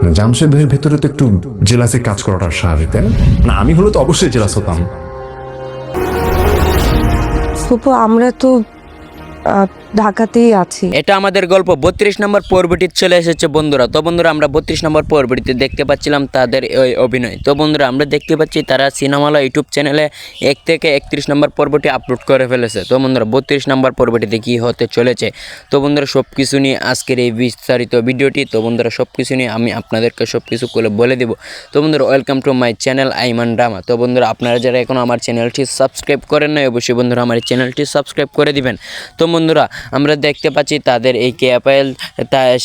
না? জামশেদ ভাইয়ের ভেতরে তো একটু জেলাসে কাজ করাটা স্বাভাবিক, তাই না? না, আমি হলে তো অবশ্যই জেলাস হতাম। ফুপু আমরা তো ঢাকাতেই আছি। এটা আমাদের গল্প 32 নম্বর পর্বটি চলে এসেছে বন্ধুরা। তো বন্ধুরা আমরা 32 নম্বর পর্বটিতে দেখতে পাচ্ছিলাম তাদের ওই অভিনয়। তো বন্ধুরা আমরা দেখতে পাচ্ছি তারা সিনেমালা ইউটিউব চ্যানেলে 1 থেকে 31 নম্বর পর্বটি আপলোড করে ফেলেছে। তো বন্ধুরা 32 নম্বর পর্বটিতে কী হতে চলেছে, তো বন্ধুরা সব কিছু নিয়ে আজকের এই বিস্তারিত ভিডিওটি। তো বন্ধুরা সব কিছু নিয়ে আমি আপনাদেরকে সব কিছু বলে দেবো। তো বন্ধুরা welcome to my channel Aiman drama. তো বন্ধুরা আপনারা যারা এখন আমার চ্যানেলটি সাবস্ক্রাইব করেন না, অবশ্যই বন্ধুরা আমার চ্যানেলটি সাবস্ক্রাইব করে দিবেন। তো বন্ধুরা আমরা দেখতে পাচ্ছি তাদের এই কেয়া পায়েল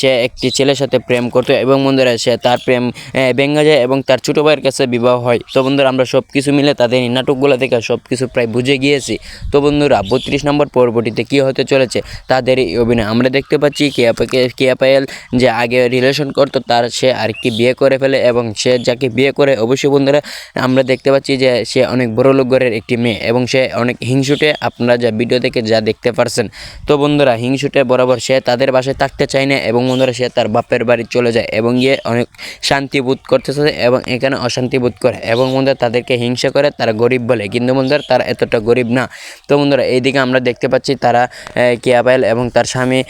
সে একটি ছেলের সাথে প্রেম করতো এবং বন্ধুরা সে তার প্রেম ভেঙে যায় এবং তার ছোটো ভাইয়ের কাছে বিবাহ হয়। তো বন্ধুরা আমরা সব কিছু মিলে তাদের এই নাটকগুলো থেকে সব কিছু প্রায় বুঝে গিয়েছি। তো বন্ধুরা 32 নম্বর পর্বটিতে কী হতে চলেছে তাদের এই অভিনয় আমরা দেখতে পাচ্ছি। কেয়া পায়েল যে আগে রিলেশন করতো তার সে আর কি বিয়ে করে ফেলে এবং সে যাকে বিয়ে করে অবশ্যই বন্ধুরা আমরা দেখতে পাচ্ছি যে সে অনেক বড় লোক ঘরের একটি মেয়ে এবং সে অনেক হিংসুটে, আপনারা যা ভিডিও থেকে যা দেখতে পারছেন। তো বন্ধুরা হিংসুটে বরাবর সে তাদের বাসায় থাকতে চায় না এবং বন্ধুরা সে তার বাপের বাড়ি চলে যায় এবং গিয়ে অনেক শান্তি বোধ করতেছে এবং এখানে অশান্তি বোধ করে এবং বন্ধুরা তাদেরকে হিংসা করে, তারা গরিব বলে, কিন্তু বন্ধুরা তারা এতটা গরিব না। তো বন্ধুরা এইদিকে আমরা দেখতে পাচ্ছি তারা কেয়া পায়েল এবং তার স্বামী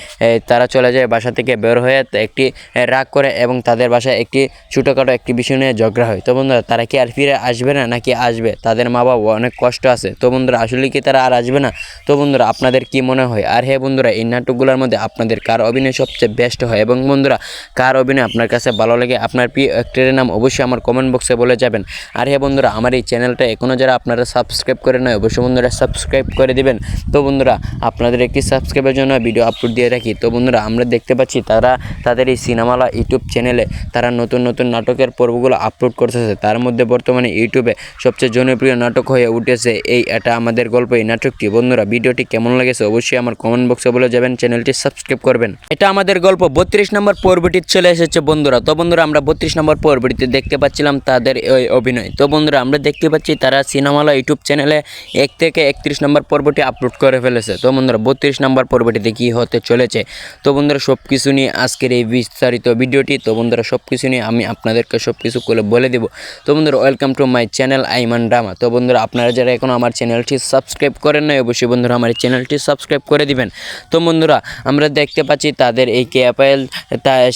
তারা চলে যায় বাসা থেকে বের হয়ে একটি রাগ করে এবং তাদের বাসায় একটি ছোটোখাটো একটি বিষয় নিয়ে ঝগড়া হয়। তো বন্ধুরা তারা কি আর ফিরে আসবে না নাকি আসবে? তাদের মা বাবা অনেক কষ্ট আছে। তো বন্ধুরা আসলে কি তারা আর আসবে না? তো বন্ধুরা আপনাদের কি মনে হয়? আর হ্যাঁ বন্ধুরা এই নাটকগুলোর মধ্যে আপনাদের কার অভিনয় সবচেয়ে বেস্ট হয় এবং বন্ধুরা কার অভিনয় আপনার কাছে ভালো লাগে, আপনার প্রিয় অ্যাক্টরের নাম অবশ্যই আমার কমেন্ট বক্সে বলে যাবেন। আর হ্যাঁ বন্ধুরা আমার এই চ্যানেলটা এখনও যারা আপনারা সাবস্ক্রাইব করে নয় অবশ্যই বন্ধুরা সাবস্ক্রাইব করে দিবেন। তো বন্ধুরা আপনাদের একটি সাবস্ক্রাইবের জন্য ভিডিও আপলোড দিয়ে রাখি। তো বন্ধুরা আমরা দেখতে পাচ্ছি তারা তাদের এই সিনেমালা ইউটিউব চ্যানেলে তারা নতুন নতুন নাটকের পর্বগুলো আপলোড করতেছে। তার মধ্যে বর্তমানে ইউটিউবে সবচেয়ে জনপ্রিয় নাটক হয়ে উঠেছে এই এটা আমাদের গল্প এই নাটকটি। বন্ধুরা ভিডিওটি কেমন লেগেছে অবশ্যই আমার কমেন্ট বক্সে বলে যাবেন, চ্যানেলটি সাবস্ক্রাইব করবেন। এটা আমাদের গল্প 32 নম্বর পর্বটি চলে এসেছে বন্ধুরা। তো বন্ধুরা আমরা 32 নম্বর পর্বটিতে দেখতে পাচ্ছিলাম তাদের ওই অভিনয়। তো বন্ধুরা আমরা দেখতে পাচ্ছি তারা সিনেমালা ইউটিউব চ্যানেলে 1 থেকে 31 নম্বর পর্বটি আপলোড করে ফেলেছে। তো বন্ধুরা 32 নম্বর পর্বটিতে কী হতে চলেছে, তো বন্ধুরা সব কিছু নিয়ে আজকের এই বিস্তারিত ভিডিওটি। তো বন্ধুরা সব কিছু নিয়ে আমি আপনাদেরকে সব কিছু বলে দেবো। তো বন্ধুরা welcome to my channel Aiman drama. তো বন্ধুরা আপনারা যারা এখন আমার চ্যানেলটি সাবস্ক্রাইব করেন না অবশ্যই বন্ধুরা আমার চ্যানেলটি সাবস্ক্রাইব করে দিবেন। তো বন্ধুরা আমরা দেখতে পাচ্ছি তাদের এই কেয়া পায়েল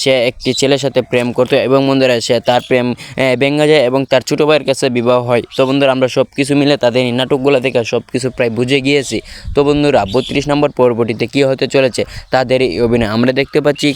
সে একটি ছেলের সাথে প্রেম করতো এবং বন্ধুরা সে তার প্রেম ভেঙে যায় এবং তার ছোটো ভাইয়ের কাছে বিবাহ হয়। তো বন্ধুরা আমরা সব কিছু মিলে তাদের এই নাটকগুলো থেকে সব কিছু প্রায় বুঝে গিয়েছি। তো বন্ধুরা 32 নম্বর পর্বটিতে কী হতে চলেছে তাদের এই অভিনয় আমরা দেখতে পাচ্ছি।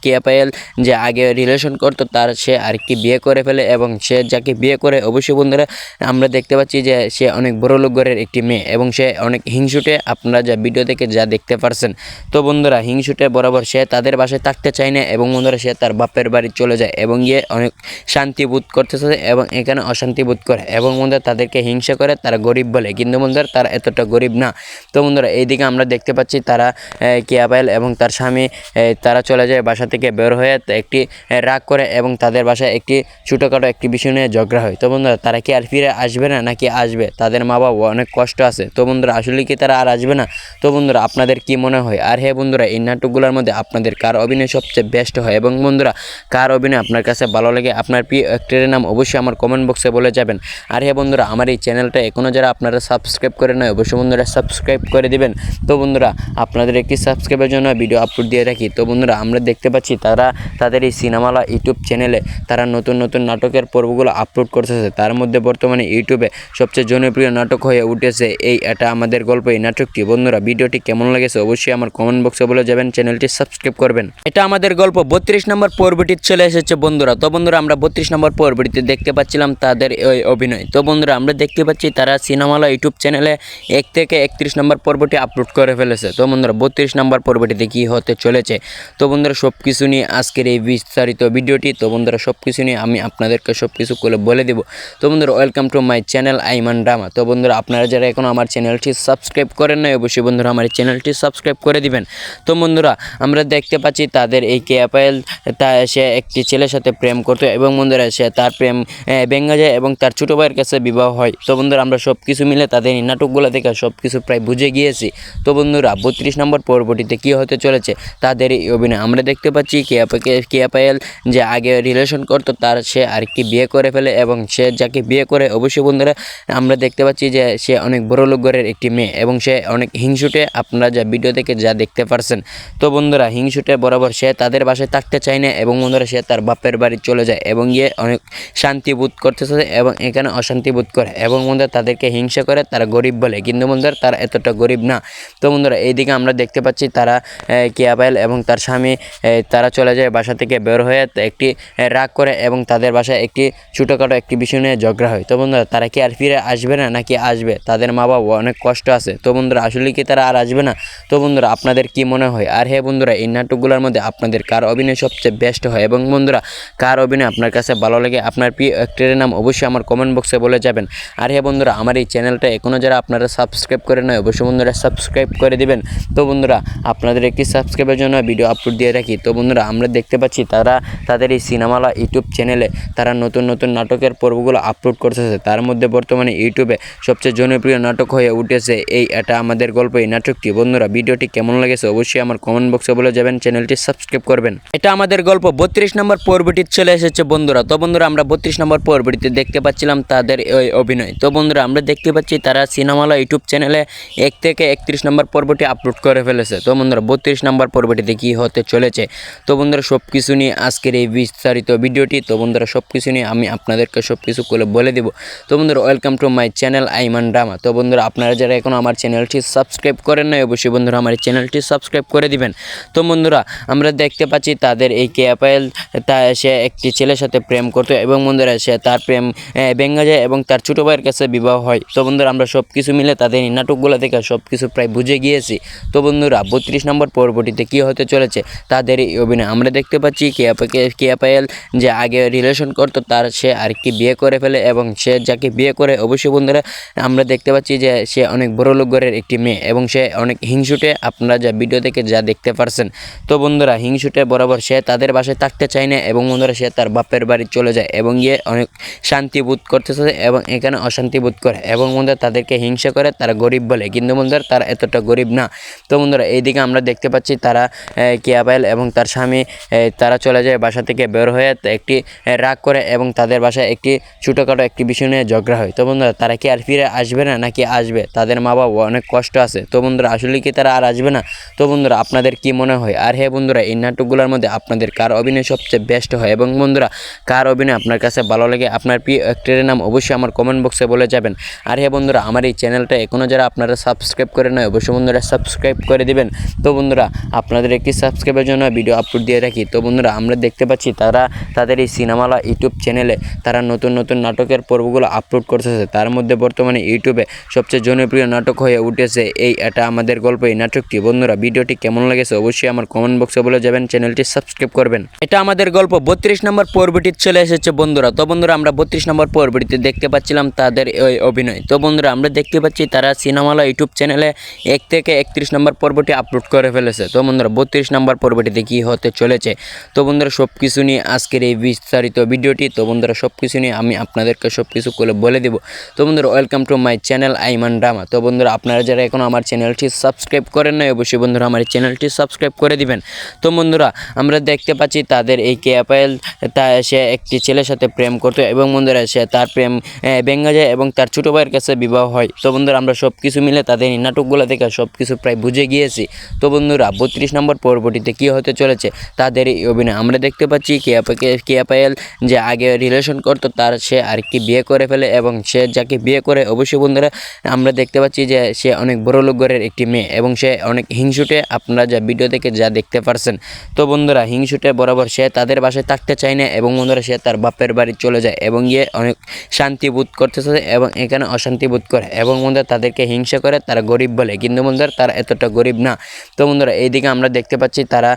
কেয়া পায়েল যে আগে রিলেশন করতো তার সে আর কি বিয়ে করে ফেলে এবং সে যাকে বিয়ে করে অবশ্যই বন্ধুরা আমরা দেখতে পাচ্ছি যে সে অনেক বড় লোক ঘরের একটি মেয়ে এবং সে অনেক হিংসুটে, আপনারা যা ভিডিও থেকে যা দেখতে পারছেন। তো বন্ধুরা হিংসুটে বরাবর সে তাদের বাসায় থাকতে চায় না এবং বন্ধুরা সে তার বাপের বাড়ি চলে যায় এবং গিয়ে অনেক শান্তি বোধ করতেছে এবং এখানে অশান্তি বোধ করে এবং বন্ধুরা তাদেরকে হিংসা করে, তারা গরিব বলে, কিন্তু বন্ধুরা তারা এতটা গরিব না। তো বন্ধুরা এইদিকে আমরা দেখতে পাচ্ছি তারা কেয়া পায়েল এবং তার স্বামী তারা চলে যায় বাসা থেকে বের হয়ে একটি রাগ করে এবং তাদের বাসায় একটি ছোটোখাটো একটি বিষয় নিয়ে ঝগড়া হয়। তো বন্ধুরা তারা কি আর ফিরে আসবে না নাকি আসবে? তাদের মা বাবা অনেক কষ্ট আছে। তো বন্ধুরা আসলে কি তারা আর আসবে না? তো বন্ধুরা আপনাদের কি মনে হয়? আর হ্যাঁ বন্ধুরা এই নাটকগুলোর মধ্যে আপনাদের কার অভিনয় সবচেয়ে বেস্ট হয় এবং বন্ধুরা কার অভিনয় আপনার কাছে ভালো লাগে, আপনার প্রিয় অ্যাক্টরের নাম অবশ্যই আমার কমেন্ট বক্সে বলে যাবেন। আর হ্যাঁ বন্ধুরা আমার এই চ্যানেলটা এখনও যারা আপনারা সাবস্ক্রাইব করে নয় অবশ্যই বন্ধুরা সাবস্ক্রাইব করে দিবেন। তো বন্ধুরা আপনাদের একটি সাবস্ক্রাইবের জন্য ভিডিও আপলোড দিয়ে রাখি। তো বন্ধুরা আমরা দেখতে পাচ্ছি তারা তাদের এই সিনেমালা ইউটিউব চ্যানেলে তারা নতুন নতুন নাটকের পর্বগুলো আপলোড করতেছে। তার মধ্যে বর্তমানে ইউটিউবে সবচেয়ে জনপ্রিয় নাটক হয়ে উঠেছে এই এটা আমাদের গল্প এই নাটকটি। বন্ধুরা ভিডিওটি কেমন লেগেছে অবশ্যই আমার কমেন্ট বক্সে বলে যাবেন, চ্যানেলটি সাবস্ক্রাইব করবেন। এটা আমাদের গল্প 32 নম্বর পর্বটি চলে এসেছে বন্ধুরা। তো বন্ধুরা আমরা 32 নম্বর পর্বটিতে দেখতে পাচ্ছিলাম তাদের ওই অভিনয়। তো বন্ধুরা আমরা দেখতে পাচ্ছি তারা সিনেমালা ইউটিউব চ্যানেলে 1 থেকে 31 নম্বর পর্বটি আপলোড করে ফেলেছে। তো বন্ধুরা 32 নম্বর পর্বটিতে কী হতে চলেছে, তো বন্ধুরা সব কিছু নিয়ে আজকের এই বিস্তারিত ভিডিওটি। তো বন্ধুরা সব কিছু নিয়ে আমি আপনাদেরকে সব কিছু বলে দেবো। তো বন্ধুরা welcome to my channel Aiman drama. তো বন্ধুরা আপনারা যারা এখন আমার চ্যানেলটি সাবস্ক্রাইব করেন না অবশ্যই বন্ধুরা আমার চ্যানেলটি সাবস্ক্রাইব করে দিবেন। তো বন্ধুরা আমরা দেখতে পাচ্ছি তাদের এই কেয়া পায়েল সে একটি ছেলের সাথে প্রেম করতো এবং বন্ধুরা সে তার প্রেম ভেঙে যায় এবং তার ছোটো ভাইয়ের কাছে বিবাহ হয়। তো বন্ধুরা আমরা সব কিছু মিলে তাদের এই নাটকগুলো দেখে সব কিছু প্রায় বুঝে গিয়েছি। তো বন্ধুরা 32 নম্বর পর্বটিতে কী হতে চলেছে তাদের এই অভিনয় আমরা দেখতে পাচ্ছি কেয়া পায়েল যে আগে রিলেশন করতো তার সে আরেকটি বিয়ে করে ফেলে এবং সে যাকে বিয়ে করে অবশ্যই বন্ধুরা আমরা দেখতে পাচ্ছি যে সে অনেক বড় লোক ঘরের একটি মেয়ে এবং সে অনেক হিংসুটে, আপনারা যা ভিডিও থেকে যা দেখতে পারছেন। তো বন্ধুরা হিংসুটে বরাবর সে তাদের বাসায় থাকতে চায় না এবং বন্ধুরা সে তার বাপের বাড়ি চলে যায় এবং গিয়ে অনেক শান্তি বোধ করতেছে এবং এখানে অশান্তি বোধ করে এবং বন্ধুরা তাদেরকে হিংসা করে, তারা গরিব বলে, কিন্তু বন্ধুরা তারা এতটা গরিব না। তো বন্ধুরা এইদিকে আমরা দেখতে পাচ্ছি তারা কেয়া পায়েল এবং তার স্বামী তারা চলে যায় বাসা থেকে বের হয়ে একটি রাগ করে এবং তাদের বাসায় একটি ছোটোখাটো একটি বিষয় নিয়ে ঝগড়া হয়। তো বন্ধুরা তারা কি আর ফিরে আসবে না নাকি আসবে, তাদের মা বাবা অনেক কষ্ট আছে। তো বন্ধুরা আসলে কি তারা আর আসবে না? তো বন্ধুরা আপনাদের কি মনে হয়? আর হ্যাঁ বন্ধুরা এই নাটকগুলোর মধ্যে আপনাদের কার অভিনয় সবচেয়ে বেস্ট হয় এবং বন্ধুরা কার অভিনয় আপনার কাছে ভালো লাগে, আপনার প্রিয় অ্যাক্টরের নাম অবশ্যই আমার কমেন্ট বক্সে বলে যাবেন। আর হ্যাঁ বন্ধুরা আমার এই চ্যানেলটা এখনও যারা আপনারা সাবস্ক্রাইব করে নয় অবশ্যই বন্ধুরা সাবস্ক্রাইব করে দিবেন। তো বন্ধুরা আপনাদের একটি সাবস্ক্রাইবের জন্য ভিডিও আপলোড দিয়ে রাখি। তো বন্ধুরা আমরা দেখতে পাচ্ছি তারা তাদের এই সিনেমালা ইউটিউব চ্যানেলে তারা নতুন নতুন নাটকের পর্বগুলো আপলোড করতেছে। তার মধ্যে বর্তমানে ইউটিউবে সবচেয়ে জনপ্রিয় নাটক হয়ে উঠেছে এটা আমাদের গল্প এই নাটকটি। বন্ধুরা ভিডিওটি কেমন লেগেছে অবশ্যই আমার কমেন্ট বক্সে বলে যাবেন, চ্যানেলটি সাবস্ক্রাইব করবেন। এটা আমাদের গল্প 32 নম্বর পর্বটি চলে এসেছে বন্ধুরা। তো বন্ধুরা আমরা 32 নম্বর পর্বটিতে দেখতে পাচ্ছিলাম তাদের ওই অভিনয়। তো বন্ধুরা আমরা দেখতে পাচ্ছি তারা সিনেমালা ইউটিউব চ্যানেলে 1 থেকে 31 নম্বর পর্বটি আপলোড করে ফেলেছে। তো বন্ধুরা 32 নম্বর পর্বটিতে কী হতে চলেছে, তো বন্ধুরা সব কিছু নিয়ে আজকের এই বিস্তারিত ভিডিওটি। তো বন্ধুরা সব কিছু নিয়ে আমি আপনাদেরকে সব কিছু বলে দেব। তো বন্ধুরা welcome to my channel Aiman drama. তো বন্ধুরা আপনারা যারা এখন আমার চ্যানেলটি সাবস্ক্রাইব করেন না অবশ্যই বন্ধুরা আমার চ্যানেলটি সাবস্ক্রাইব করে দিবেন। তো বন্ধুরা আমরা দেখতে পাচ্ছি তাদের এই কেয়া পায়েল সে একটি ছেলের সাথে প্রেম করতো এবং বন্ধুরা সে তার প্রেম ভেঙে যায় এবং তার ছোটো ভাইয়ের কাছে বিবাহ হয়। তো বন্ধুরা আমরা সব কিছু মিলে তাদের এই নাটকগুলো দেখে সব কিছু প্রায় বুঝে গিয়েছি। তো বন্ধুরা 32 নম্বর পর্বটিতে কী হতে চলেছে তাদের এই অভিনয় আমরা দেখতে পাচ্ছি কেয়া পায়েল যে আগে রিলেশন করতো তার সে আরেকটি বিয়ে করে ফেলে এবং সে যাকে বিয়ে করে অবশ্যই বন্ধুরা আমরা দেখতে পাচ্ছি যে সে অনেক বড় লোক ঘরের একটি মেয়ে এবং সে অনেক হিংসুটে, আপনারা যা ভিডিও থেকে যা দেখতে পারছেন। তো বন্ধুরা হিংসুটে বরাবর সে তাদের বাসায় থাকতে চায় না এবং বন্ধুরা সে তার বাপের বাড়ি চলে যায় এবং গিয়ে অনেক শান্তি বোধ করতেছে এবং এখানে অশান্তি বোধ করে এবং বন্ধুরা তাদেরকে হিংসা করে, তারা গরিব বলে, কিন্তু বন্ধুরা তারা এতটা গরিব না। তো বন্ধুরা এইদিকে আমরা দেখতে পাচ্ছি তারা কেয়া পায়েল এবং তার স্বামী তারা চলে যায় বাসা থেকে বের হয়ে একটি রাগ করে এবং তাদের বাসায় একটি ছোটোখাটো একটি বিষয় নিয়ে ঝগড়া হয়। তো বন্ধুরা তারা কি আর ফিরে আসবে না নাকি আসবে, তাদের মা বাবা অনেক কষ্ট আছে। তো বন্ধুরা আসলে কি তারা আর আসবে না? তো বন্ধুরা আপনাদের কি মনে হয়? আর হ্যাঁ বন্ধুরা এই নাটকগুলোর মধ্যে আপনাদের কার অভিনয় সবচেয়ে বেস্ট হয় এবং বন্ধুরা কার অভিনয় আপনার কাছে ভালো লাগে, আপনার প্রিয় অ্যাক্টরের নাম অবশ্যই আমার কমেন্ট বক্সে বলে যাবেন। আর হ্যাঁ বন্ধুরা আমার এই চ্যানেলটা এখনও যারা আপনারা সাবস্ক্রাইব করে নয় অবশ্যই বন্ধুরা সাবস্ক্রাইব করে দিবেন। তো বন্ধুরা আপনাদের একটি সাবস্ক্রাইবের জন্য ভিডিও আপলোড দিয়ে রাখি। তো বন্ধুরা আমরা দেখতে পাচ্ছি তারা তাদের এই সিনেমালা ইউটিউব চ্যানেলে তারা নতুন নতুন নাটকের পর্বগুলো আপলোড করতেছে। তার মধ্যে বর্তমানে ইউটিউবে সবচেয়ে জনপ্রিয় নাটক হয়ে উঠেছে এটা আমাদের গল্প এই নাটকটি। বন্ধুরা ভিডিওটি কেমন লেগেছে অবশ্যই আমার কমেন্ট বক্সে বলে যাবেন, চ্যানেলটি সাবস্ক্রাইব করবেন। এটা আমাদের গল্প 32 নম্বর পর্বটি চলে এসেছে বন্ধুরা। তো বন্ধুরা আমরা 32 নম্বর পর্বটিতে দেখতে পাচ্ছিলাম তাদের ওই অভিনয়। তো বন্ধুরা আমরা দেখতে পাচ্ছি তারা সিনেমালা ইউটিউব চ্যানেলে 1 থেকে 31 নম্বর পর্বটি আপলোড করে ফেলেছে। তো বন্ধুরা 32 নম্বর পর্বটিতে কী হতে চলেছে, তো বন্ধুরা সব কিছু নিয়ে আজকের এই বিস্তারিত ভিডিওটি। তো বন্ধুরা সব কিছু নিয়ে আমি আপনাদেরকে সব কিছু বলে দেব। তো বন্ধুরা welcome to my channel Aiman drama. তো বন্ধুরা আপনারা যারা এখন আমার চ্যানেলটি সাবস্ক্রাইব করেন না অবশ্যই বন্ধুরা আমার চ্যানেলটি সাবস্ক্রাইব করে দিবেন। তো বন্ধুরা আমরা দেখতে পাচ্ছি তাদের এই কেয়া পায়েল সে একটি ছেলের সাথে প্রেম করতো এবং বন্ধুরা সে তার প্রেম ভেঙে যায় এবং তার ছোটো ভাইয়ের কাছে বিবাহ হয়। তো বন্ধুরা আমরা সব কিছু মিলে তাদের এই নাটকগুলো দেখে সব কিছু প্রায় বুঝে গিয়েছি। তো বন্ধুরা 32 নম্বর পর্বটিতে কী হতে চলেছে তাদের এই অভিনয় আমরা দেখতে পাচ্ছি কেয়া পায়েল যে আগে রিলেশন করতো তার সে আরেকটি বিয়ে করে ফেলে এবং সে যাকে বিয়ে করে অবশ্যই বন্ধুরা আমরা দেখতে পাচ্ছি যে সে অনেক বড় লোক ঘরের একটি মেয়ে এবং সে অনেক হিংসুটে, আপনারা যা ভিডিও থেকে যা দেখতে পারছেন। তো বন্ধুরা হিংসুটে বরাবর সে তাদের বাসায় থাকতে চায় না এবং বন্ধুরা সে তার বাপের বাড়ি চলে যায় এবং গিয়ে অনেক শান্তি বোধ করতেছে এবং এখানে অশান্তি বোধ করে এবং বন্ধুরা তাদেরকে হিংসা করে, তারা গরিব বলে, কিন্তু বন্ধুরা তারা এতটা গরিব না। তো বন্ধুরা এইদিকে আমরা দেখতে পাচ্ছি তারা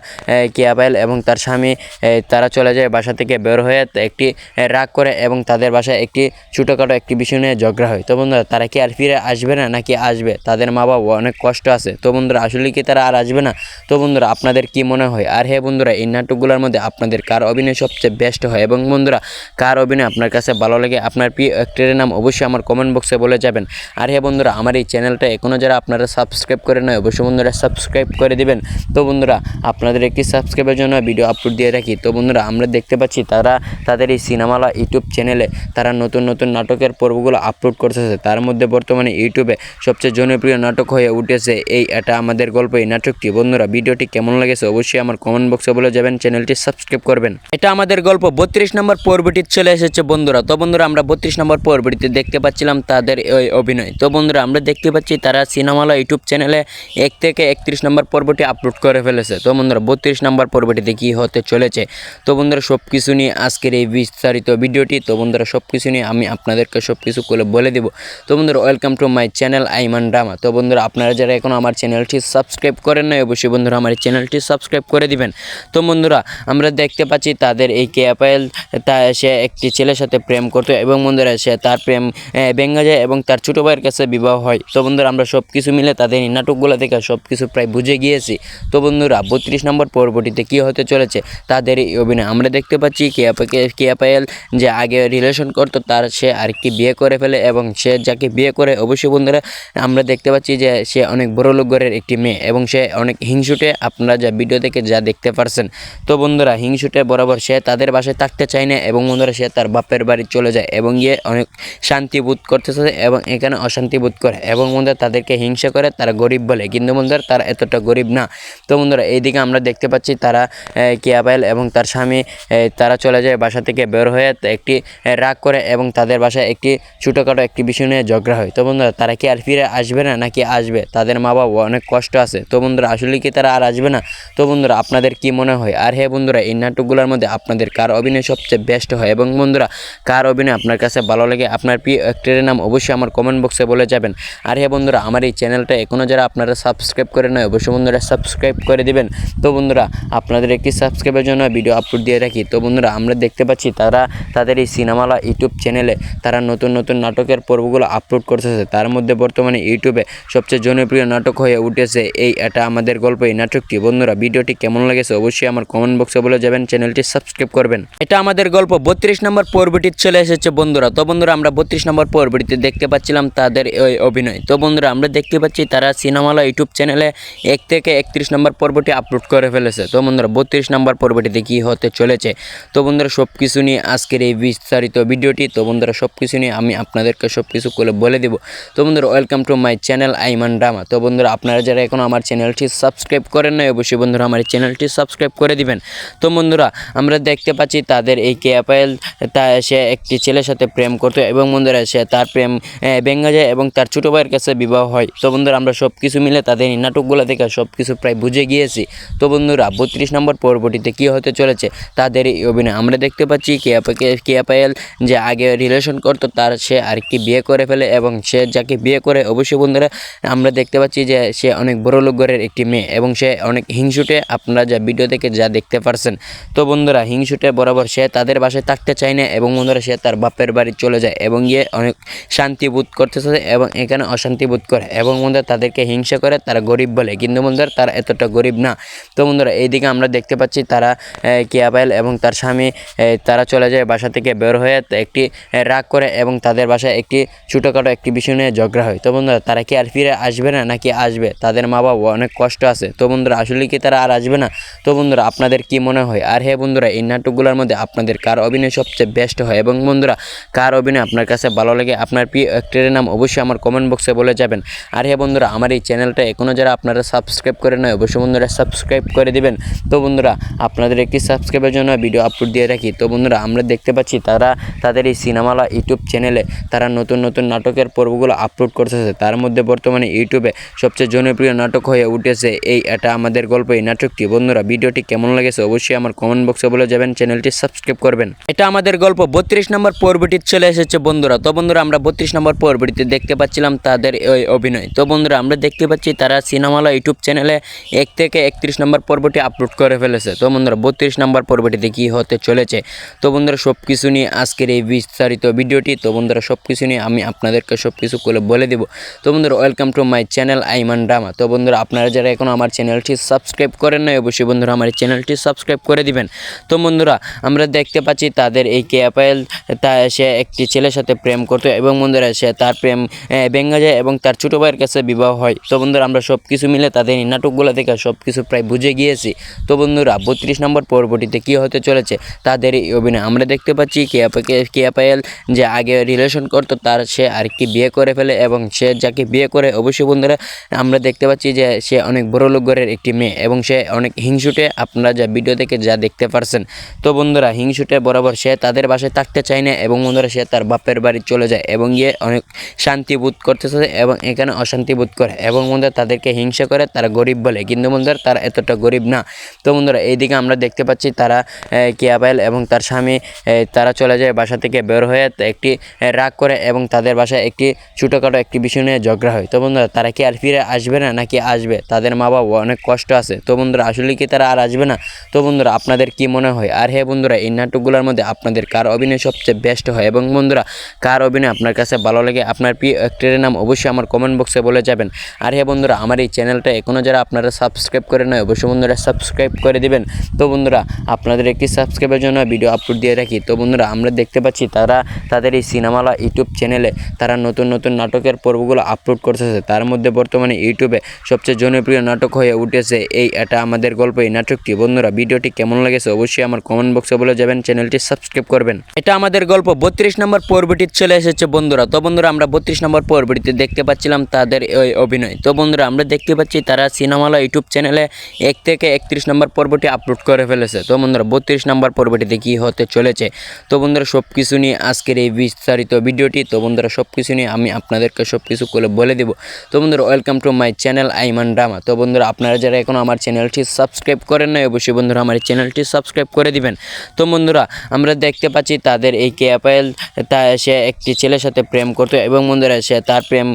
কেয়া পায়েল এবং তার স্বামী তারা চলে যায় বাসা থেকে বের হয়ে একটি রাগ করে এবং তাদের বাসায় একটি ছোটোখাটো একটি বিষয় নিয়ে ঝগড়া হয়। তো বন্ধুরা তারা কি আর ফিরে আসবে না নাকি আসবে, তাদের মা বাবা অনেক কষ্ট আছে। তো বন্ধুরা আসলে কি তারা আর আসবে না? তো বন্ধুরা আপনাদের কি মনে হয়? আর হ্যাঁ বন্ধুরা, এই নাটকগুলোর মধ্যে আপনাদের কার অভিনয় সবচেয়ে বেস্ট হয় এবং বন্ধুরা কার অভিনয় আপনার কাছে ভালো লাগে, আপনার প্রিয় অ্যাক্টরের নাম অবশ্যই আমার কমেন্ট বক্সে বলে যাবেন। আর হ্যাঁ বন্ধুরা, আমার এই চ্যানেলটা এখনও যারা আপনারা সাবস্ক্রাইব করে নয় অবশ্যই বন্ধুরা সাবস্ক্রাইব করে দিবেন। তো বন্ধুরা আপনাদের একটি সাবস্ক্রাইবের জন্য ভিডিও আপলোড দিয়ে রাখি। তো বন্ধুরা আমরা দেখতে পাচ্ছি তাদের এই সিনেমালা ইউটিউব চ্যানেলে তারা নতুন নতুন নাটকের পর্বগুলো আপলোড করতেছে। তার মধ্যে বর্তমানে ইউটিউবে সবচেয়ে জনপ্রিয় নাটক হয়ে উঠেছে এটা আমাদের গল্প, এই নাটকটি। বন্ধুরা ভিডিওটি কেমন লেগেছে অবশ্যই আমার কমেন্ট বক্সে বলে যাবেন, চ্যানেলটি সাবস্ক্রাইব করবেন। এটা আমাদের গল্প 32 নম্বর পর্বটি চলে এসেছে বন্ধুরা। তো বন্ধুরা আমরা 32 নম্বর পর্বটিতে দেখতে পাচ্ছিলাম তাদের ওই অভিনয়। তো বন্ধুরা আমরা দেখতে পাচ্ছি তারা সিনেমালা ইউটিউব চ্যানেলে 1 থেকে 31 নম্বর পর্বটি আপলোড করে ফেলেছে। তো বন্ধুরা 32 নম্বর পর্বটিতে কী হতে চলেছে, তো বন্ধুরা সব কিছু নিয়ে আজকের এই বিস্তারিত ভিডিওটি। তো বন্ধুরা সব কিছু নিয়ে আমি আপনাদেরকে সব কিছু বলে দেবো। তো বন্ধুরা welcome to my channel Aiman drama. তো বন্ধুরা আপনারা যারা এখন আমার চ্যানেলটি সাবস্ক্রাইব করেন না অবশ্যই বন্ধুরা আমার চ্যানেলটি সাবস্ক্রাইব করে দিবেন। তো বন্ধুরা আমরা দেখতে পাচ্ছি তাদের এই কেয়া পায়েল সে একটি ছেলের সাথে প্রেম করতো এবং বন্ধুরা সে তার প্রেম ভেঙে যায় এবং তার ছোটো ভাইয়ের কাছে বিবাহ হয়। তো বন্ধুরা আমরা সব কিছু মিলে তাদের এই নাটকগুলো থেকে সব কিছু প্রায় বুঝে গিয়েছি। তো বন্ধুরা 32 নম্বর পর্বটিতে কী হতে চলেছে তাদের এই অভিনয়। আমরা দেখতে পাচ্ছি কেয়া পায়েল যে আগে রিলেশন করতো তার সে আর কি বিয়ে করে ফেলে এবং সে যাকে বিয়ে করে অবশ্যই বন্ধুরা আমরা দেখতে পাচ্ছি যে সে অনেক বড় লোক ঘরের একটি মেয়ে এবং সে অনেক হিংসুটে, আপনারা যা ভিডিও থেকে যা দেখতে পারছেন। তো বন্ধুরা হিংসুটে বরাবর সে তাদের বাসায় থাকতে চায় না এবং বন্ধুরা সে তার বাপের বাড়ি চলে যায় এবং গিয়ে অনেক শান্তি বোধ করতেছে এবং এখানে অশান্তি বোধ করে এবং বন্ধুরা তাদেরকে হিংসা করে, তারা গরিব বলে, কিন্তু বন্ধুরা তারা এতটা গরিব না। তো বন্ধুরা এইদিকে আমরা দেখতে পাচ্ছি তারা কেয়া পায়েল এবং তার স্বামী তারা চলে যায় বাসা থেকে বের হয়ে একটি রাগ করে এবং তাদের বাসায় একটি ছোটোখাটো একটি বিষয় নিয়ে ঝগড়া হয়। তো বন্ধুরা তারা কি আর ফিরে আসবে না নাকি আসবে? তাদের মা বাবা অনেক কষ্ট আছে। তো বন্ধুরা আসলে কি তারা আর আসবে না? তো বন্ধুরা আপনাদের কি মনে হয়? আর হ্যাঁ বন্ধুরা, এই নাটকগুলোর মধ্যে আপনাদের কার অভিনয় সবচেয়ে বেস্ট হয় এবং বন্ধুরা কার অভিনয় আপনার কাছে ভালো লাগে, আপনার প্রিয় অ্যাক্টরের নাম অবশ্যই আমার কমেন্ট বক্সে বলে যাবেন। আর হ্যাঁ বন্ধুরা, আমার এই চ্যানেলটা এখনও যারা আপনারা সাবস্ক্রাইব করে নয় অবশ্যই বন্ধুরা সাবস্ক্রাইব করে দিবেন। তো বন্ধুরা আপনাদের একটি সাবস্ক্রাইবের জন্য ভিডিও আপলোড দিয়ে রাখি। তো বন্ধুরা আমরা দেখতে পাচ্ছি তাদের এই সিনেমালা ইউটিউব চ্যানেলে তারা নতুন নতুন নাটকের পর্বগুলো আপলোড করতেছে। তার মধ্যে বর্তমানে ইউটিউবে সবচেয়ে জনপ্রিয় নাটক হয়ে উঠেছে এটা আমাদের গল্প, এই নাটকটি। বন্ধুরা ভিডিওটি কেমন লেগেছে অবশ্যই আমার কমেন্ট বক্সে বলে যাবেন, চ্যানেলটি সাবস্ক্রাইব করবেন। এটা আমাদের গল্প 32 নম্বর পর্বটি চলে এসেছে বন্ধুরা। তো বন্ধুরা আমরা 32 নম্বর পর্বটিতে দেখতে পাচ্ছিলাম তাদের ওই অভিনয়। তো বন্ধুরা আমরা দেখতে পাচ্ছি তারা সিনেমালা ইউটিউব চ্যানেলে 1 থেকে 31 নম্বর পর্বটি আপলোড করে ফেলেছে। তো বন্ধুরা 32 নম্বর পর্বটিতে কী হতে চলেছে, তো বন্ধুরা সব কিছু নিয়ে আজকের এই বিস্তারিত ভিডিওটি। তো বন্ধুরা সব কিছু নিয়ে আমি আপনাদেরকে সব কিছু বলে দেবো। তো বন্ধুরা welcome to my channel Aiman drama. তো বন্ধুরা আপনারা যারা এখন আমার চ্যানেলটি সাবস্ক্রাইব করেন না অবশ্যই বন্ধুরা আমার চ্যানেলটি সাবস্ক্রাইব করে দিবেন। তো বন্ধুরা আমরা দেখতে পাচ্ছি তাদের এই কেয়া পায়েল সে একটি ছেলের সাথে প্রেম করতো এবং বন্ধুরা সে তার প্রেম ভেঙে যায় এবং তার ছোটো ভাইয়ের কাছে বিবাহ হয়। তো বন্ধুরা আমরা সব কিছু মিলে তাদের এই নাটকগুলো থেকে সব কিছু প্রায় বুঝে গিয়েছি। তো বন্ধুরা 32 নম্বর পর্বটিতে কী হতে চলেছে তাদের এই অভিনয়। আমরা দেখতে পাচ্ছি কেয়া পায়েল যে আগে রিলেশন করতো তার সে আর কি বিয়ে করে ফেলে এবং সে যাকে বিয়ে করে অবশ্যই বন্ধুরা আমরা দেখতে পাচ্ছি যে সে অনেক বড় লোক ঘরের একটি মেয়ে এবং সে অনেক হিংসুটে, আপনারা যা ভিডিও থেকে যা দেখতে পারছেন। তো বন্ধুরা হিংসুটে বরাবর সে তাদের বাসায় থাকতে চায় না এবং বন্ধুরা সে তার বাপের বাড়ি চলে যায় এবং গিয়ে অনেক শান্তি বোধ করতেছে এবং এখানে অশান্তি বোধ করে এবং বন্ধুরা তাদেরকে হিংসা করে, তারা গরিব বলে, কিন্তু বন্ধুরা তারা এতটা গরিব না। তো বন্ধুরা এইদিকে আমরা দেখতে পাচ্ছি তারা কেয়া পায়েল এবং তার স্বামী তারা চলে যায় বাসা থেকে বের হয়ে একটি রাগ করে এবং তাদের বাসায় একটি ছোটোখাটো একটি বিষয় নিয়ে ঝগড়া হয়। তো বন্ধুরা তারা কি আর ফিরে আসবে না নাকি আসবে? তাদের মা বাবা অনেক কষ্ট আছে। তো বন্ধুরা আসলে কি তারা আর আসবে না? তো বন্ধুরা আপনাদের কি মনে হয়? আর হ্যাঁ বন্ধুরা, এই নাটকগুলোর মধ্যে আপনাদের কার অভিনয় সবচেয়ে বেস্ট হয় এবং বন্ধুরা কার অভিনয় আপনার কাছে ভালো লাগে, আপনার প্রিয় অ্যাক্টরের নাম অবশ্যই আমার কমেন্ট বক্সে বলে যাবেন। আর হ্যাঁ বন্ধুরা, আমার এই চ্যানেলটা এখনও যারা আপনারা সাবস্ক্রাইব করে নয় অবশ্যই বন্ধুরা সাবস্ক্রাইব করে দিবেন। তো বন্ধুরা আপনাদের একটি সাবস্ক্রাইবের জন্য ভিডিও আপলোড দিয়ে রাখি। তো বন্ধুরা আমরা দেখতে পাচ্ছি তাদের এই সিনেমালা ইউটিউব চ্যানেলে তারা নতুন নতুন নাটকের পর্বগুলো আপলোড করতেছে। তার মধ্যে বর্তমানে ইউটিউবে সবচেয়ে জনপ্রিয় নাটক হয়ে উঠেছে এটা আমাদের গল্প, এই নাটকটি। বন্ধুরা ভিডিওটি কেমন লেগেছে অবশ্যই আমার কমেন্ট বক্সে বলে যাবেন, চ্যানেলটি সাবস্ক্রাইব করবেন। এটা আমাদের গল্প 32 নম্বর পর্বটি চলে এসেছে বন্ধুরা। তো বন্ধুরা আমরা 32 নম্বর পর্বটিতে দেখতে পাচ্ছিলাম তাদের ওই অভিনয়। তো বন্ধুরা আমরা দেখতে পাচ্ছি তারা সিনেমালা ইউটিউব চ্যানেলে 1 থেকে 31 নম্বর পর্বটি আপলোড করে ফেলেছে। তো বন্ধুরা 32 নম্বর পর্বটিতে কী হতে চলেছে, তো বন্ধুরা সব কিছু নিয়ে আজকের এই বিস্তারিত ভিডিওটি। তো বন্ধুরা সব কিছু নিয়ে আমি আপনাদেরকে সব কিছু বলে দেবো। তো বন্ধুরা welcome to my channel Aiman drama. তো বন্ধুরা আপনারা যারা এখনও আমার চ্যানেলটি সাবস্ক্রাইব করেন নাই অবশ্যই বন্ধুরা আমার এই চ্যানেলটি সাবস্ক্রাইব করে দিবেন। তো বন্ধুরা আমরা দেখতে পাচ্ছি তাদের এই কেয়া পায়েল সে একটি ছেলের সাথে প্রেম করতো এবং বন্ধুরা সে তার প্রেম ভেঙে যায় এবং তার ছোটো ভাইয়ের কাছে বিবাহ হয়। তো বন্ধুরা আমরা সব কিছু মিলে তাদের এই নাটকগুলো দেখে সব কিছু প্রায় বুঝে গিয়েছি। তো বন্ধুরা 32 নম্বর পর্বটিতে কী হতে চলেছে তাদের এই অভিনয় আমরা দেখতে পাচ্ছি কেয়া পায়েল যে আগে রিলেশন করতো তার সে আরেকটি বিয়ে করে ফেলে এবং সে যাকে বিয়ে করে অবশ্যই বন্ধুরা আমরা দেখতে পাচ্ছি যে সে অনেক বড় লোক ঘরের একটি মেয়ে এবং সে অনেক হিংসুটে, আপনারা যা ভিডিও থেকে যা দেখতে পারছেন। তো বন্ধুরা হিংসুটে বরাবর সে তাদের বাসায় থাকতে চায় না এবং বন্ধুরা সে তার বাপের বাড়ি চলে যায় এবং গিয়ে অনেক শান্তি বোধ করতেছে এবং এখানে অশান্তি বোধ করে এবং বন্ধুরা তাদেরকে হিংসা করে, তারা গরিব বলে, কিন্তু বন্ধুরা তারা এতটা গরিব না। তো বন্ধুরা এইদিকে আমরা দেখতে পাচ্ছি তারা কেয়া পায়েল এবং তার স্বামী তারা চলে যায় বাসা থেকে বের হয়ে একটি রাগ করে এবং তাদের বাসায় একটি ছোটোখাটো একটি বিষয় নিয়ে ঝগড়া হয়। তো বন্ধুরা তারা কি আর ফিরে আসবে না নাকি আসবে? তাদের মা বাবা অনেক কষ্ট আছে। তো বন্ধুরা আসলে কি তারা আর আসবে না? তো বন্ধুরা আপনাদের কি মনে হয়? আর হ্যাঁ বন্ধুরা এই নাটকগুলোর মধ্যে আপনাদের কার অভিনয় সবচেয়ে বেস্ট হয় এবং বন্ধুরা কার অভিনয় আপনার কাছে ভালো লাগে, আপনার প্রিয় অ্যাক্টরের নাম অবশ্যই আমার কমেন্ট বক্সে বলে যাবেন। আর হ্যাঁ বন্ধুরা আমার এই চ্যানেলটা এখনও যারা আপনারা সাবস্ক্রাইব করে নয় অবশ্যই বন্ধুরা সাবস্ক্রাইব করে দিবেন। তো বন্ধুরা আপনাদের একটি সাবস্ক্রাইবের জন্য ভিডিও আপলোড দিয়ে রাখি। তো বন্ধুরা আমরা দেখতে পাচ্ছি তারা তাদের এই সিনেমালা ইউটিউব চ্যানেলে তারা নতুন নতুন নাটকের পর্বগুলো আপলোড করতেছে। তার মধ্যে বর্তমানে ইউটিউবে সবচেয়ে জনপ্রিয় নাটক হয়ে উঠেছে এটা আমাদের গল্প এই নাটকটি। বন্ধুরা ভিডিওটি কেমন লেগেছে অবশ্যই আমার কমেন্ট বক্সে বলে যাবেন, চ্যানেলটি সাবস্ক্রাইব করবেন। এটা আমাদের গল্প 32 নম্বর পর্বটি চলে এসেছে বন্ধুরা। তো বন্ধুরা আমরা 32 নম্বর পর্বটিতে দেখতে পাচ্ছিলাম তাদের ওই অভিনয়। তো বন্ধুরা আমরা দেখতে পাচ্ছি তারা সিনেমালা ইউটিউব চ্যানেলে 1 থেকে 31 নম্বর পর্বটি আপলোড করে ফেলেছে। তো বন্ধুরা 32 নম্বর পর্বটিতে কী হতে চলেছে, তো বন্ধুরা সব কিছু নিয়ে আজকের এই বিস্তারিত ভিডিওটি। তো বন্ধুরা সব কিছু নিয়ে আমি আপনাদেরকে সব কিছু করে বলে দেব। তো বন্ধুরা welcome to my channel Aiman drama. তো বন্ধুরা আপনারা যারা এখনও আমার চ্যানেলটি সাবস্ক্রাইব করেন নাই অবশ্যই বন্ধুরা আমার চ্যানেলটি সাবস্ক্রাইব করে দিবেন। তো বন্ধুরা আমরা দেখতে পাচ্ছি তাদের এই কেয়া পায়েল সে একটি ছেলের সাথে প্রেম করতো এবং বন্ধুরা সে তার প্রেম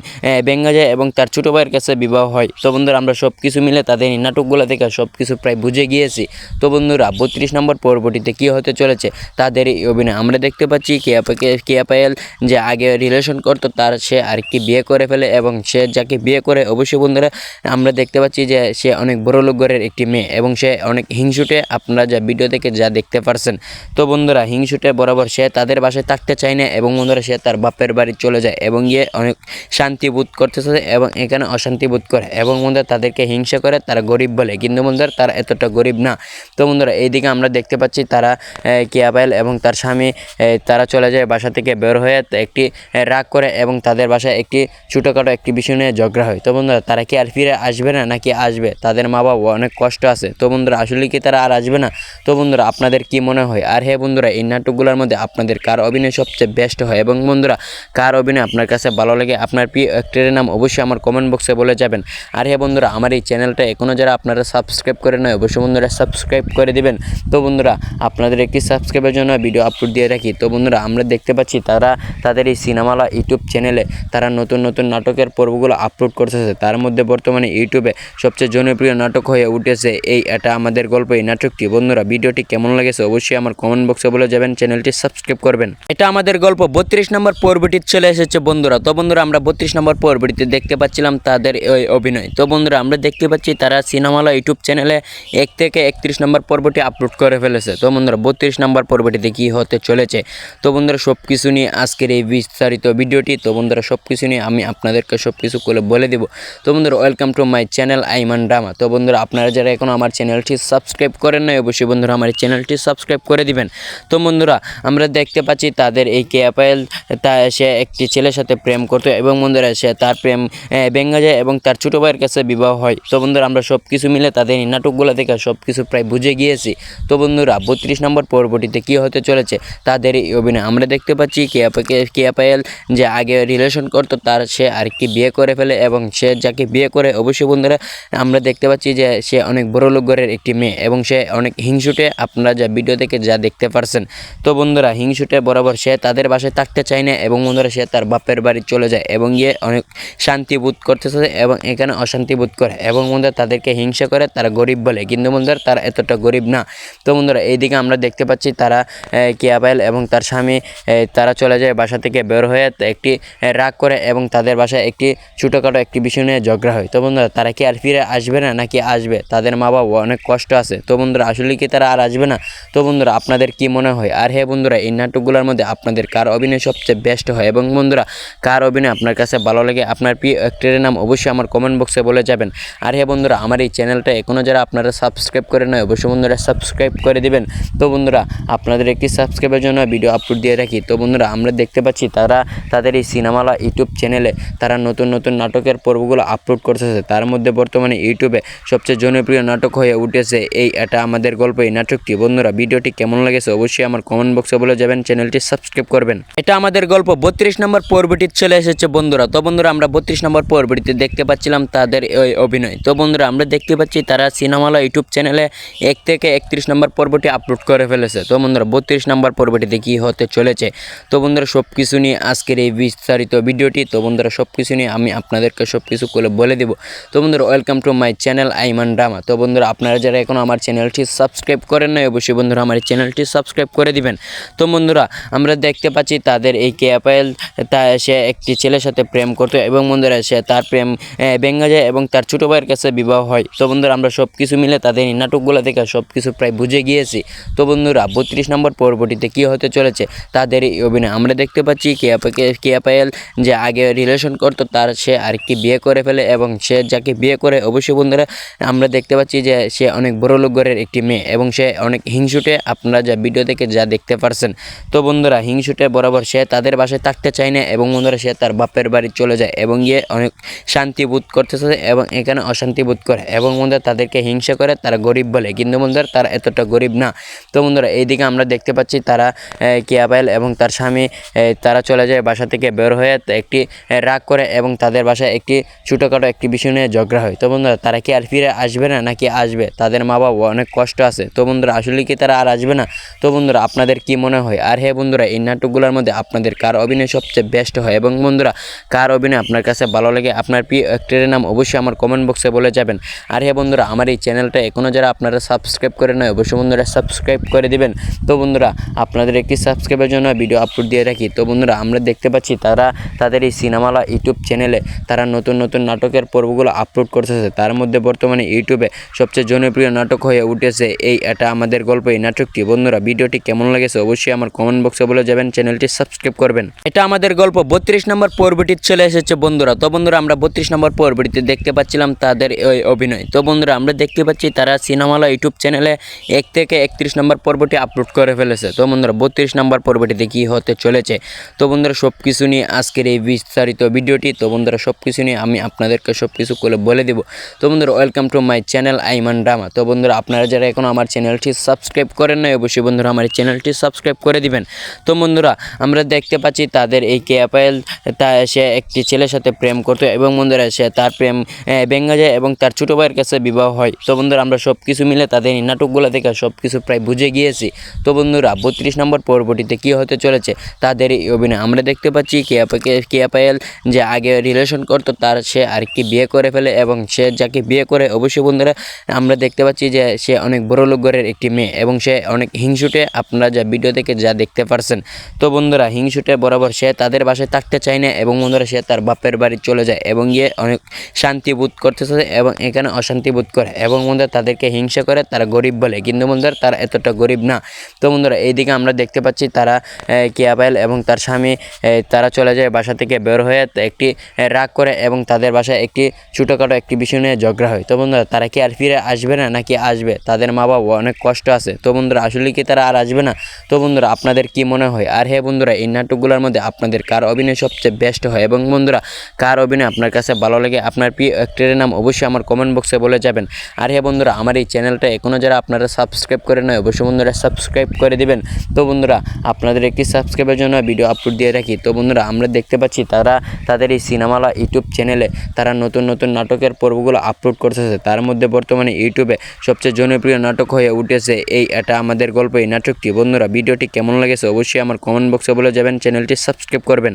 ভেঙে যায় এবং তার ছোটো ভাইয়ের কাছে বিবাহ হয়। তো বন্ধুরা আমরা সব কিছু মিলে তাদের এই নাটকগুলো দেখে সব কিছু প্রায় বুঝে গিয়েছি। তো বন্ধুরা 32 নম্বর পর্বটিতে কী হতে চলেছে তাদের এই অভিনয় আমরা দেখতে পাচ্ছি কেয়া পায়েল যে আগে রিলেশন করতো তার সে আরেকটি বিয়ে করে ফেলে এবং সে যাকে বিয়ে করে অবশ্যই বন্ধুরা আমরা দেখতে পাচ্ছি যে সে অনেক বড় লোক ঘরের একটি মেয়ে এবং সে অনেক হিংসুটে, আপনারা যা ভিডিও থেকে যা দেখতে পারছেন। তো বন্ধুরা হিংসুটে বরাবর সে তাদের বাসায় থাকতে চায় না এবং বন্ধুরা সে তার বাপের বাড়ি চলে যায় এবং গিয়ে অনেক শান্তি বোধ করতেছে এবং এখানে অশান্তি বোধ করে এবং বন্ধুরা তাদেরকে হিংসা করে, তারা গরিব বলে, কিন্তু বন্ধুরা তারা এতটা গরিব না। তো বন্ধুরা এইদিকে আমরা দেখতে পাচ্ছি তারা কেয়া পায়েল এবং তার স্বামী তারা চলে যায় বাসা থেকে বের হয়ে একটি রাগ করে এবং তাদের বাসায় একটি ছোটোখাটো একটি বিষয় নিয়ে ঝগড়া হয়। তো বন্ধুরা তারা কি আর ফিরে আসবে না নাকি আসবে? তাদের মা বাবা অনেক কষ্ট আছে। তো বন্ধুরা আসলে কি তারা আর আসবে না? তো বন্ধুরা আপনাদের কি মনে হয়? আর হ্যাঁ বন্ধুরা এই নাটকগুলোর মধ্যে আপনাদের কার অভিনয় সবচেয়ে বেস্ট হয় এবং বন্ধুরা কার অভিনয় আপনার কাছে ভালো লাগে, আপনার প্রিয় অ্যাক্টরের নাম অবশ্যই আমার কমেন্ট বক্সে বলে যাবেন। আর হ্যাঁ বন্ধুরা আমার এই চ্যানেলটা এখনও যারা আপনারা সাবস্ক্রাইব করে নয় অবশ্যই বন্ধুরা সাবস্ক্রাইব করে দিবেন। তো বন্ধুরা আপনাদের একটি সাবস্ক্রাইবের জন্য ভিডিও আপলোড দিয়ে রাখি। তো বন্ধুরা আমরা দেখতে পাচ্ছি তারা তাদের এই সিনেমালা ইউটিউব চ্যানেলে তারা নতুন নতুন নাটকের পর্বগুলো আপলোড করতেছে। তার মধ্যে বর্তমানে ইউটিউবে সবচেয়ে জনপ্রিয় নাটক হয়ে উঠেছে এটা আমাদের গল্প এই নাটকটি। বন্ধুরা ভিডিওটি কেমন লেগেছে অবশ্যই আমার কমেন্ট বক্সে বলে যাবেন, চ্যানেলটি সাবস্ক্রাইব করবেন। এটা আমাদের গল্প 32 নম্বর পর্বটি চলে এসেছে বন্ধুরা। তো বন্ধুরা আমরা 32 নম্বর পর্বটিতে দেখতে পাচ্ছিলাম তাদের ওই অভিনয়। তো বন্ধুরা আমরা দেখতে পাচ্ছি তারা সিনেমালা ইউটিউব চ্যানেলে 1 থেকে 31 নম্বর পর্বটি আপলোড করে ফেলেছে। তো বন্ধুরা 32 নম্বর পর্বটিতে কী হতে চলেছে, তো বন্ধুরা সব কিছু নিয়ে আজকের এই বিস্তারিত ভিডিওটি। তো বন্ধুরা সব কিছু নিয়ে আমি আপনাদেরকে সব কিছু করে বলে দেব। তো বন্ধুরা welcome to my channel Aiman drama. তো বন্ধুরা আপনারা যারা এখনও আমার চ্যানেলটি সাবস্ক্রাইব করেন নাই অবশ্যই বন্ধুরা আমার চ্যানেলটি সাবস্ক্রাইব করে দিবেন। তো বন্ধুরা আমরা দেখতে পাচ্ছি তাদের এই কেয়া পায়েল সে একটি ছেলের সাথে প্রেম করতো এবং বন্ধুরা সে তার প্রেম ভেঙে যায় এবং তার ছোটো ভাইয়ের কাছে বিবাহ হয়। তো বন্ধুরা আমরা সব কিছু মিলে তাদের এই নাটকগুলো দেখে সব কিছু প্রায় বুঝে গিয়েছি। তো বন্ধুরা 32 নম্বর পর্বটিতে কী হতে চলেছে তাদের এই অভিনয় আমরা দেখতে পাচ্ছি কেয়া পায়েল যে আগে রিলেশন করতো তার সে আরেকটি বিয়ে করে ফেলে এবং সে যাকে বিয়ে করে অবশ্যই বন্ধুরা আমরা দেখতে পাচ্ছি যে সে অনেক বড় লোক ঘরের একটি মেয়ে এবং সে অনেক হিংসুটে, আপনারা যা ভিডিও থেকে যা দেখতে পারছেন। তো বন্ধুরা হিংসুটে বরাবর সে তাদের বাসায় থাকতে চায় না এবং বন্ধুরা সে তার বাপের বাড়ি চলে যায় এবং গিয়ে অনেক শান্তি বোধ করতেছে এবং এখানে অশান্তি বোধ করে এবং বন্ধুরা তাদেরকে হিংসা করে, তারা গরিব বলে, কিন্তু বন্ধুরা তারা এতটা গরিব না। তো বন্ধুরা এইদিকে আমরা দেখতে পাচ্ছি তারা কেয়া পায়েল এবং তার স্বামী তারা চলে যায় বাসা থেকে বের হয়ে একটি রাগ করে এবং তাদের বাসায় একটি ছোটোখাটো একটি বিষয় বিষয় নিয়ে ঝগড়া হয়। তো বন্ধুরা তারা কি আর ফিরে আসবে না নাকি আসবে, তাদের মা বাবা অনেক কষ্ট আছে। তো বন্ধুরা আসলে কি তারা আর আসবে না? তো বন্ধুরা আপনাদের কি মনে হয়? আর হ্যাঁ বন্ধুরা, এই নাটকগুলোর মধ্যে আপনাদের কার অভিনয় সবচেয়ে বেস্ট হয় এবং বন্ধুরা কার অভিনয় আপনার কাছে ভালো লাগে, আপনার প্রিয় অ্যাক্টরের নাম অবশ্যই আমার কমেন্ট বক্সে বলে যাবেন। আর হ্যাঁ বন্ধুরা, আমার এই চ্যানেলটা এখনও যারা আপনারা সাবস্ক্রাইব করে নয় অবশ্যই বন্ধুরা সাবস্ক্রাইব করে দিবেন। তো বন্ধুরা আপনাদের একটি সাবস্ক্রাইবের জন্য ভিডিও আপলোড দিয়ে রাখি। তো বন্ধুরা আমরা দেখতে পাচ্ছি তারা তাদের এই সিনেমালা ইউটিউব চ্যানেলে তারা নতুন নতুন নাটকের পর্বগুলো আপলোড করতেছে। তার মধ্যে বর্তমানে ইউটিউবে সবচেয়ে জনপ্রিয় নাটক হয়ে উঠেছে এটা আমাদের গল্প, এই নাটকটি। বন্ধুরা ভিডিওটি কেমন লেগেছে অবশ্যই আমার কমেন্ট বক্সে বলে যাবেন, চ্যানেলটি সাবস্ক্রাইব করবেন। এটা আমাদের গল্প 32 নম্বর পর্বটি চলে এসেছে বন্ধুরা। তো বন্ধুরা আমরা 32 নম্বর পর্বটিতে দেখতে পাচ্ছিলাম তাদের ওই অভিনয়। তো বন্ধুরা আমরা দেখতে পাচ্ছি তারা সিনেমালা ইউটিউব চ্যানেলে 1 থেকে 31 নম্বর পর্বটি আপলোড করে ফেলেছে। তো বন্ধুরা 32 নম্বর পর্বটিতে কী হতে চলেছে, তো বন্ধুরা সব কিছু নিয়ে আজকের এই বিস্তারিত ভিডিওটি। তো বন্ধুরা সব কিছু নিয়ে আমি আপনাদেরকে সব কিছু বলে দেবো। তো বন্ধুরা welcome to my channel Aiman drama. তো বন্ধুরা আপনারা যারা এখন আমার চ্যানেলটি সাবস্ক্রাইব করেন না অবশ্যই বন্ধুরা আমার চ্যানেলটি সাবস্ক্রাইব করে দিবেন। তো বন্ধুরা আমরা দেখতে পাচ্ছি তাদের এই কেয়া পায়েল সে একটি ছেলের সাথে প্রেম করতো এবং বন্ধুরা সে তার প্রেম ভেঙে যায় এবং তার ছোটো ভাইয়ের কাছে বিবাহ হয়। তো বন্ধুরা আমরা সব কিছু মিলে তাদের এই নাটকগুলো দেখে সব কিছু প্রায় বুঝে গিয়েছি। তো বন্ধুরা 32 নম্বর পর্বটিতে কী হতে চলেছে তাদের এই অভিনয়। আমরা দেখতে পাচ্ছি কেয়া পায়েল যে আগে রিলেশন করতো তার সে আর কি বিয়ে করে ফেলে এবং সে যাকে বিয়ে করে অবশ্যই বন্ধুরা আমরা দেখতে পাচ্ছি যে সে অনেক বড় লোক ঘরের একটি মেয়ে এবং সে অনেক হিংসুটে, আপনারা যা ভিডিও থেকে যা দেখতে পারছেন। তো বন্ধুরা হিংসুটে বরাবর সে তাদের বাসায় থাকতে চায় না এবং বন্ধুরা সে তার বাপের বাড়ি চলে যায় এবং গিয়ে অনেক শান্তি বোধ করতেছে এবং এখানে অশান্তি বোধ করে এবং বন্ধুরা তাদেরকে হিংসা করে, তারা গরিব বলে, কিন্তু বন্ধুরা তারা এতটা গরিব না। তো বন্ধুরা এইদিকে আমরা দেখতে পাচ্ছি তারা কেয়া পায়েল এবং তার স্বামী তারা চলে যায় বাসা থেকে বের হয়ে একটি রাগ করে এবং তাদের বাসায় একটি ছোটোখাটো একটি বিষয় নিয়ে ঝগড়া হয়। তো বন্ধুরা তারা কি আর ফিরে আসবে না নাকি আসবে, তাদের মা বাবা অনেক কষ্ট আছে। তো বন্ধুরা আসলে কি তারা আর আসবে না? তো বন্ধুরা আপনাদের কি মনে হয়? আর হ্যাঁ বন্ধুরা, এই নাটকগুলোর মধ্যে আপনাদের কার অভিনয় সবচেয়ে বেস্ট হয় এবং বন্ধুরা কার অভিনয় আপনার কাছে ভালো লাগে, আপনার প্রিয় অ্যাক্টরের নাম অবশ্যই আমার কমেন্ট বক্সে বলে যাবেন। আর হ্যাঁ বন্ধুরা, আমার এই চ্যানেলটা এখনও যারা আপনারা সাবস্ক্রাইব করে নয় অবশ্যই বন্ধুরা সাবস্ক্রাইব করে দিবেন। তো বন্ধুরা আপনাদের একটি সাবস্ক্রাইবের জন্য ভিডিও আপলোড দিয়ে রাখি। তো বন্ধুরা আমরা দেখতে পাচ্ছি তারা তাদের এই সিনেমালা ইউটিউব চ্যানেলে তারা নতুন নতুন নাটকের পর্বগুলো আপলোড করতেছে। তার মধ্যে বর্তমানে ইউটিউবে সবচেয়ে জনপ্রিয় নাটক হয়ে উঠেছে এটা আমাদের গল্প, এই নাটকটি। বন্ধুরা ভিডিওটি কেমন লেগেছে অবশ্যই আমার কমেন্ট বক্সে বলে যাবেন, চ্যানেলটি সাবস্ক্রাইব করবেন। এটা আমাদের গল্প 32 নম্বর পর্বটি চলে এসেছে বন্ধুরা। তো বন্ধুরা আমরা 32 নম্বর পর্বটিতে দেখতে পাচ্ছিলাম তাদের ওই অভিনয়। তো বন্ধুরা আমরা দেখতে পাচ্ছি তারা সিনেমালা ইউটিউব চ্যানেলে 1 থেকে 31 নম্বর পর্বটি আপলোড করে ফেলেছে। তো বন্ধুরা 32 নম্বর পর্বটিতে কী হতে চলেছে, তো বন্ধুরা সব কিছু নিয়ে আজকের এই বিস্তারিত ভিডিওটি। তো বন্ধুরা সব কিছু নিয়ে আমি আপনাদেরকে সব কিছু বলে দেবো। তো বন্ধুরা welcome to my channel Aiman drama. তো বন্ধুরা আপনারা যারা এখন আমার চ্যানেলটি সাবস্ক্রাইব করেন না অবশ্যই বন্ধুরা আমার চ্যানেলটি সাবস্ক্রাইব করে দিবেন। তো বন্ধুরা আমরা দেখতে পাচ্ছি তাদের এই কেয়া পায়েল সে একটি ছেলের সাথে প্রেম করতো এবং বন্ধুরা সে তার প্রেম ভেঙে যায় এবং তার ছোটো ভাইয়ের কাছে বিবাহ হয়। তো বন্ধুরা আমরা সব কিছু মিলে তাদের এই নাটকগুলো দেখে সব কিছু প্রায় বুঝে গিয়েছি। তো বন্ধুরা 32 নম্বর পর্বটিতে কী হতে চলেছে তাদের এই অভিনয়। আমরা দেখতে পাচ্ছি কেয়া পায়েল যে আগে রিলেশন করতো তার সে আর কি বিয়ে করে ফেলে এবং সে যাকে বিয়ে করে অবশ্যই বন্ধুরা আমরা দেখতে পাচ্ছি যে সে অনেক বড় লোক ঘরের একটি মেয়ে এবং সে অনেক হিংসুটে, আপনারা যা ভিডিও থেকে যা দেখতে পারছেন। তো বন্ধুরা হিংসুটে বরাবর সে তাদের বাসায় থাকতে চায় না এবং বন্ধুরা সে তার বাপের বাড়ি চলে যায় এবং গিয়ে অনেক শান্তি বোধ করতেছে এবং এখানে অশান্তি বোধ করে এবং বন্ধুরা তাদেরকে হিংসা করে, তারা গরিব বলে, কিন্তু বন্ধুরা তারা এতটা গরিব না। তো বন্ধুরা এইদিকে আমরা দেখতে পাচ্ছি তারা কেয়া পায়েল এবং তার স্বামী তারা চলে যায় বাসা থেকে বের হয়ে একটি রাগ করে এবং তাদের বাসায় একটি ছোটোখাটো একটি বিষয় নিয়ে ঝগড়া হয়। তো বন্ধুরা তারা কি আর ফিরে আসবে না নাকি আসবে, তাদের মা বাবা অনেক কষ্ট আছে। তো বন্ধুরা আসলে কি তারা আর আসবে না? তো বন্ধুরা আপনাদের কি মনে হয়? আর হ্যাঁ বন্ধুরা, এই নাটকগুলোর মধ্যে আপনাদের কার অভিনয় সবচেয়ে বেস্ট হয় এবং বন্ধুরা কার অভিনয় আপনার কাছে ভালো লাগে, আপনার প্রিয় অ্যাক্টরের নাম অবশ্যই আমার কমেন্ট বক্সে বলে যাবেন। আর হ্যাঁ বন্ধুরা, আমার এই চ্যানেলটা এখনও যারা আপনারা সাবস্ক্রাইব করে নয় অবশ্যই বন্ধুরা সাবস্ক্রাইব করে দিবেন। তো বন্ধুরা আপনাদের একটি সাবস্ক্রাইবের জন্য ভিডিও আপলোড দিয়ে রাখি। তো বন্ধুরা আমরা দেখতে পাচ্ছি তারা তাদের এই সিনেমালা ইউটিউব চ্যানেলে তারা নতুন নতুন নাটকের পর্বগুলো আপলোড করতেছে। তার মধ্যে বর্তমানে ইউটিউবে সবচেয়ে জনপ্রিয় নাটক হয়ে উঠেছে এটা আমাদের গল্প, এই নাটকটি। বন্ধুরা ভিডিওটি কেমন লেগেছে অবশ্যই আমার কমেন্ট বক্সে বলে যাবেন, চ্যানেলটি সাবস্ক্রাইব করবেন।